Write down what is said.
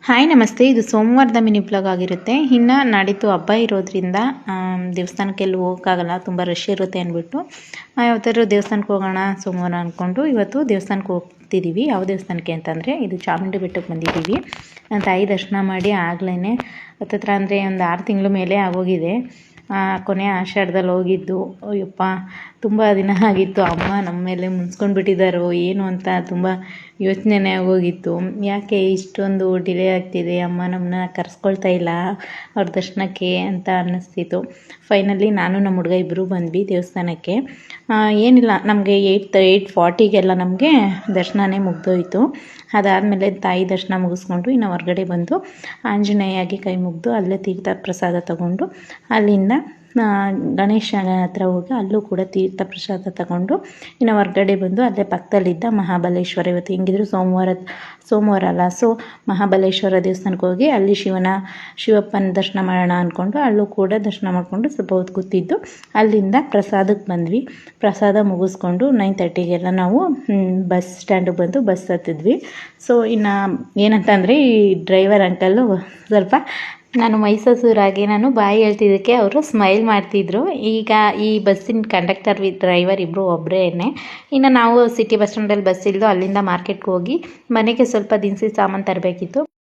Hi ನಮಸ್ತೆ. ಇದು ಸೋಮವಾರದ ಮಿನಿ ಬ್ಲಾಗ್ ಆಗಿರುತ್ತೆ. ಇನ್ನು ನಾಡಿದ್ದು ಹಬ್ಬ ಇರೋದ್ರಿಂದ ದೇವಸ್ಥಾನಕ್ಕೆಲ್ಲೂ ಹೋಗೋಕ್ಕಾಗಲ್ಲ, ತುಂಬ ರಶ್ ಇರುತ್ತೆ ಅಂದ್ಬಿಟ್ಟು ಯಾವತ್ತಾದ್ರೂ ದೇವಸ್ಥಾನಕ್ಕೆ ಹೋಗೋಣ ಸೋಮವಾರ ಅಂದ್ಕೊಂಡು ಇವತ್ತು ದೇವಸ್ಥಾನಕ್ಕೆ ಹೋಗ್ತಿದ್ದೀವಿ. ಯಾವ ದೇವಸ್ಥಾನಕ್ಕೆ ಅಂತಂದರೆ ಇದು ಚಾಮುಂಡಿ ಬೆಟ್ಟಕ್ಕೆ ಬಂದಿದ್ದೀವಿ. ತಾಯಿ ದರ್ಶನ ಮಾಡಿ ಆಗ್ಲೇ ಹತ್ತತ್ರ ಅಂದರೆ ಒಂದು 6 ತಿಂಗಳ ಮೇಲೆ ಆಗೋಗಿದೆ. ಕೊನೆ ಆಷಾಢದಲ್ಲಿ ಹೋಗಿದ್ದು. ಅಯ್ಯಪ್ಪ, ತುಂಬ ದಿನ ಆಗಿತ್ತು. ಅಮ್ಮ ನಮ್ಮ ಮೇಲೆ ಮುನ್ಸ್ಕೊಂಡು ಬಿಟ್ಟಿದ್ದಾರೋ ಏನು ಅಂತ ತುಂಬ ಯೋಚನೆನೇ ಆಗೋಗಿತ್ತು. ಯಾಕೆ ಇಷ್ಟೊಂದು ಡಿಲೇ ಆಗ್ತಿದೆ, ಅಮ್ಮ ನಮ್ಮನ್ನ ಕರೆಸ್ಕೊಳ್ತಾ ಇಲ್ಲ ಅವ್ರ ದರ್ಶನಕ್ಕೆ ಅಂತ ಅನ್ನಿಸ್ತಿತ್ತು. ಫೈನಲಿ ನಾನು ನಮ್ಮ ಹುಡುಗ ಇಬ್ಬರು ಬಂದ್ವಿ ದೇವಸ್ಥಾನಕ್ಕೆ. ಏನಿಲ್ಲ, ನಮಗೆ 8:40ಗೆಲ್ಲ ನಮಗೆ ದರ್ಶನನೇ ಮುಗ್ದೋಯ್ತು. ಅದಾದಮೇಲೆ ತಾಯಿ ದರ್ಶನ ಮುಗಿಸ್ಕೊಂಡು ಇನ್ನು ಹೊರಗಡೆ ಬಂದು ಆಂಜನೇಯಗೆ ಕೈ ಮುಗಿದು ಅಲ್ಲೇ ತೀರ್ಥ ಪ್ರಸಾದ ತಗೊಂಡು ಅಲ್ಲಿಂದ ಗಣೇಶನ ಹತ್ರ ಹೋಗಿ ಅಲ್ಲೂ ಕೂಡ ತೀರ್ಥ ಪ್ರಸಾದ ತಗೊಂಡು ಇನ್ನು ಹೊರಗಡೆ ಬಂದು ಅಲ್ಲೇ ಪಕ್ಕದಲ್ಲಿದ್ದ ಮಹಾಬಲೇಶ್ವರ, ಇವತ್ತು ಹೆಂಗಿದ್ರು ಸೋಮವಾರ ಅಲ್ಲ, ಸೊ ಮಹಾಬಲೇಶ್ವರ ದೇವಸ್ಥಾನಕ್ಕೆ ಹೋಗಿ ಅಲ್ಲಿ ಶಿವಪ್ಪನ ದರ್ಶನ ಮಾಡೋಣ ಅಂದ್ಕೊಂಡು ಅಲ್ಲೂ ಕೂಡ ದರ್ಶನ ಮಾಡಿಕೊಂಡು ಸ್ವಲ್ಪ ಹೊತ್ತು ಕೂತಿದ್ದು ಅಲ್ಲಿಂದ ಪ್ರಸಾದಕ್ಕೆ ಬಂದ್ವಿ. ಪ್ರಸಾದ ಮುಗಿಸ್ಕೊಂಡು 9:30ಗೆಲ್ಲ ನಾವು ಬಸ್ ಸ್ಟ್ಯಾಂಡಿಗೆ ಬಂದು ಬಸ್ ಹತ್ತಿದ್ವಿ. ಸೊ ಇನ್ನು ಏನಂತಂದರೆ ಈ ಡ್ರೈವರ್ ಅಂಕಲ್ಲು ಸ್ವಲ್ಪ ನಾನು ಮೈಸೂರಾಗಿ ನಾನು ಬಾಯಿ ಹೇಳ್ತಿದ್ದಕ್ಕೆ ಅವರು ಸ್ಮೈಲ್ ಮಾಡ್ತಿದ್ರು. ಈಗ ಈ ಬಸ್ಸಿನ ಕಂಡಕ್ಟರ್ ಡ್ರೈವರ್ ಇಬ್ಬರು ಒಬ್ಬರೇ. ಇನ್ನು ನಾವು ಸಿಟಿ ಬಸ್ ಸ್ಟ್ಯಾಂಡಲ್ಲಿ ಬಸ್ ಇಲ್ಲದು ಅಲ್ಲಿಂದ ಮಾರ್ಕೆಟ್ಗೆ ಹೋಗಿ ಮನೆಗೆ ಸ್ವಲ್ಪ ದಿನಸಿ ಸಾಮಾನು ತರಬೇಕಿತ್ತು.